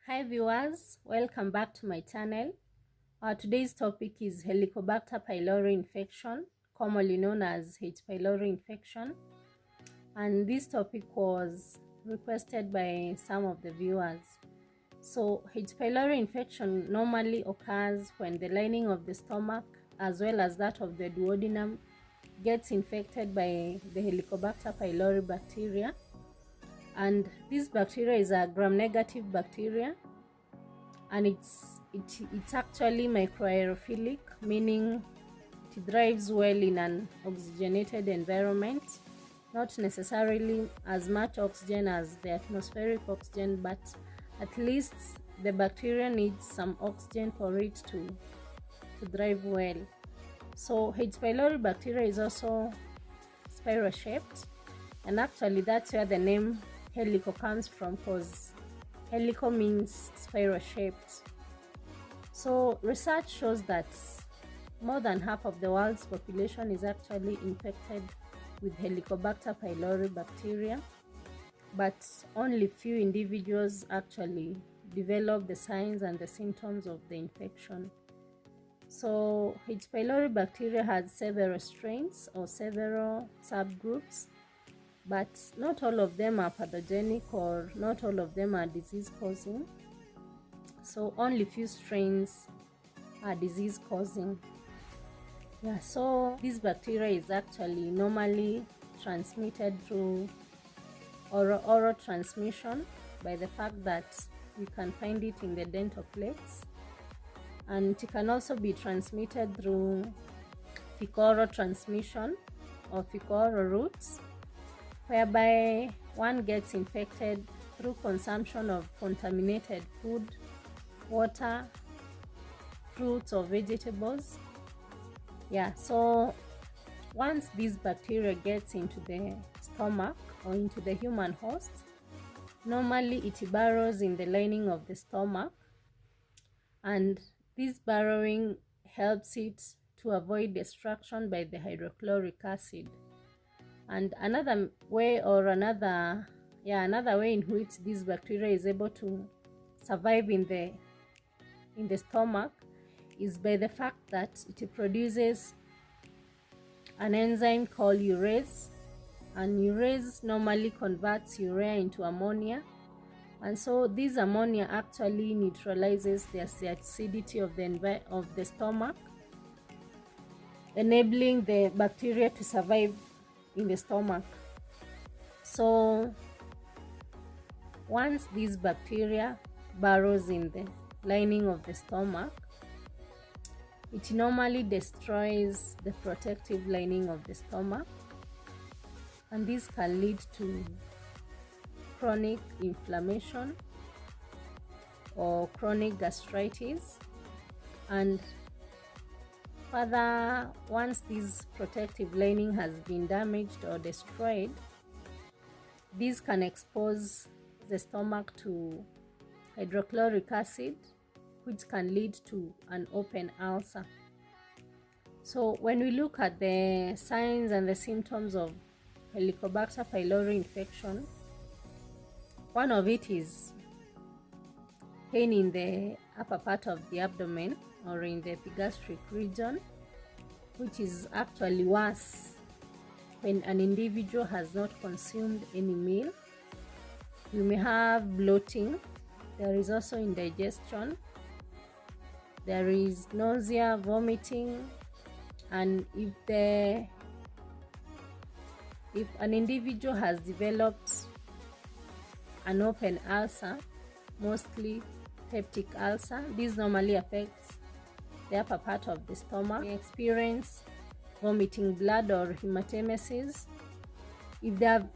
Hi viewers, welcome back to my channel. Today's topic is Helicobacter pylori infection, commonly known as H. pylori infection. And this topic was requested by some of the viewers. So H. pylori infection normally occurs when the lining of the stomach as well as that of the duodenum gets infected by the Helicobacter pylori bacteria. And this bacteria is a gram-negative bacteria, and it's actually microaerophilic, meaning it thrives well in an oxygenated environment, not necessarily as much oxygen as the atmospheric oxygen, but at least the bacteria needs some oxygen for it to thrive well. So H. pylori bacteria is also spiral shaped, and actually that's where the name helico comes from, because helico means spiral shaped. So research shows that more than half of the world's population is actually infected with Helicobacter pylori bacteria, but only few individuals actually develop the signs and the symptoms of the infection. So H. pylori bacteria has several strains or several subgroups, but not all of them are pathogenic or not all of them are disease causing. So only few strains are disease causing. So this bacteria is actually normally transmitted through oral transmission by the fact that we can find it in the dental plates, and it can also be transmitted through fecal-oral transmission or fecal-oral routes, whereby one gets infected through consumption of contaminated food, water, fruits or vegetables. So once this bacteria gets into the stomach or into the human host, normally it burrows in the lining of the stomach, and this burrowing helps it to avoid destruction by the hydrochloric acid. And another way in which this bacteria is able to survive in the stomach is by the fact that it produces an enzyme called urease, and urease normally converts urea into ammonia, and so this ammonia actually neutralizes the acidity of the stomach, enabling the bacteria to survive in the stomach. So once this bacteria burrows in the lining of the stomach, it normally destroys the protective lining of the stomach, and this can lead to chronic inflammation or chronic gastritis. And further, once this protective lining has been damaged or destroyed, this can expose the stomach to hydrochloric acid, which can lead to an open ulcer. So when we look at the signs and the symptoms of Helicobacter pylori infection, one of it is pain in the upper part of the abdomen or in the epigastric region, which is actually worse when an individual has not consumed any meal. You may have bloating. There is also indigestion. There is nausea, vomiting, and if an individual has developed an open ulcer, mostly peptic ulcer, this normally affects the upper part of the stomach. They experience vomiting blood or hematemesis. If they have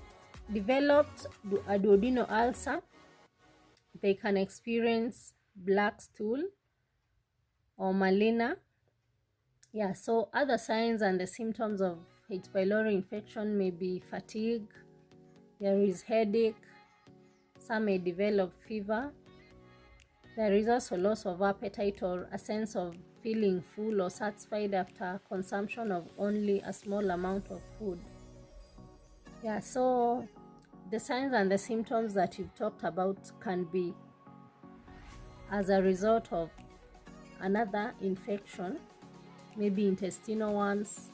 developed a duodenal ulcer, they can experience black stool or melena. So other signs and the symptoms of H. pylori infection may be fatigue, there is headache, some may develop fever, there is also loss of appetite or a sense of feeling full or satisfied after consumption of only a small amount of food. So the signs and the symptoms that you've talked about can be as a result of another infection, maybe intestinal ones.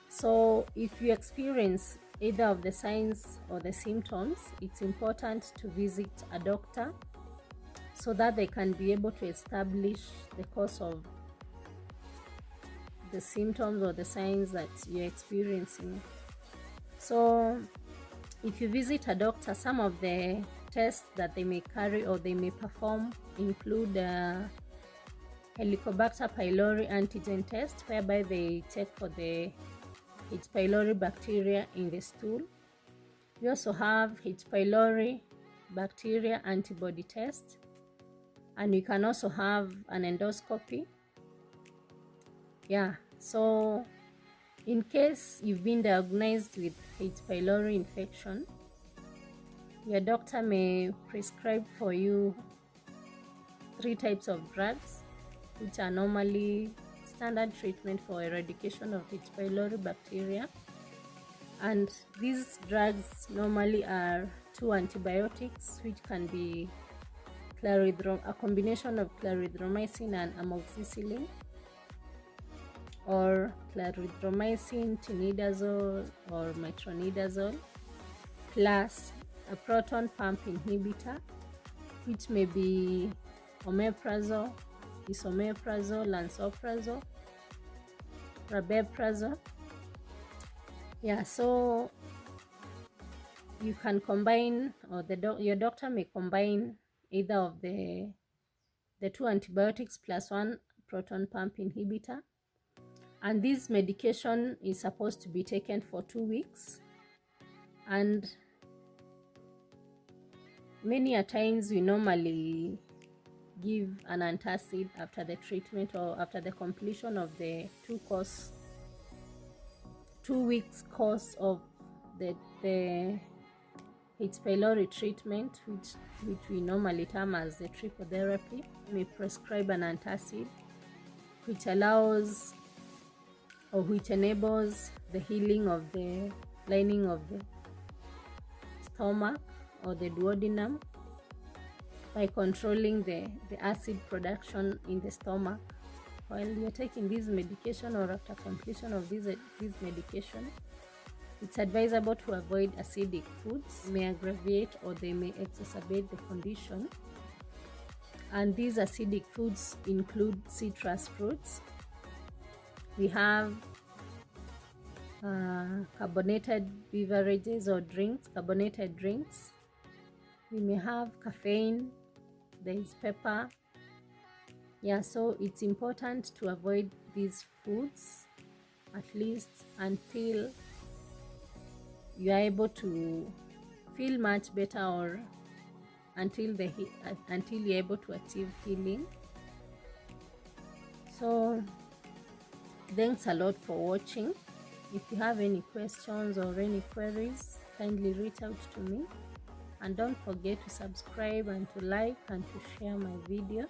So if you experience either of the signs or the symptoms, it's important to visit a doctor so that they can be able to establish the cause of the symptoms or the signs that you're experiencing. So if you visit a doctor, some of the tests that they may carry or they may perform include Helicobacter pylori antigen test, whereby they check for the H. pylori bacteria in the stool. We also have H. pylori bacteria antibody test, and you can also have an endoscopy. So in case you've been diagnosed with H. pylori infection, your doctor may prescribe for you 3 types of drugs, which are normally standard treatment for eradication of H. pylori bacteria. And these drugs normally are 2 antibiotics, which can be a combination of clarithromycin and amoxicillin, or clarithromycin, tinidazole, or metronidazole, plus a proton pump inhibitor, which may be omeprazole, esomeprazole, lansoprazole, rabeprazole. So you can combine, or your doctor may combine either of the 2 antibiotics plus 1 proton pump inhibitor. And this medication is supposed to be taken for 2 weeks. And many a times we normally give an antacid after the treatment or after the completion of the 2 weeks course of the H. pylori treatment, which we normally term as the triple therapy. We prescribe an antacid, which allows or which enables the healing of the lining of the stomach or the duodenum by controlling the acid production in the stomach. While you're taking this medication or after completion of this medication, it's advisable to avoid acidic foods. They may aggravate or they may exacerbate the condition. And these acidic foods include citrus fruits. We have carbonated beverages or carbonated drinks. We may have caffeine, there is pepper. So it's important to avoid these foods at least until you are able to feel much better, or until you're able to achieve healing. So thanks a lot for watching. If you have any questions or any queries, kindly reach out to me, and don't forget to subscribe and to like and to share my video.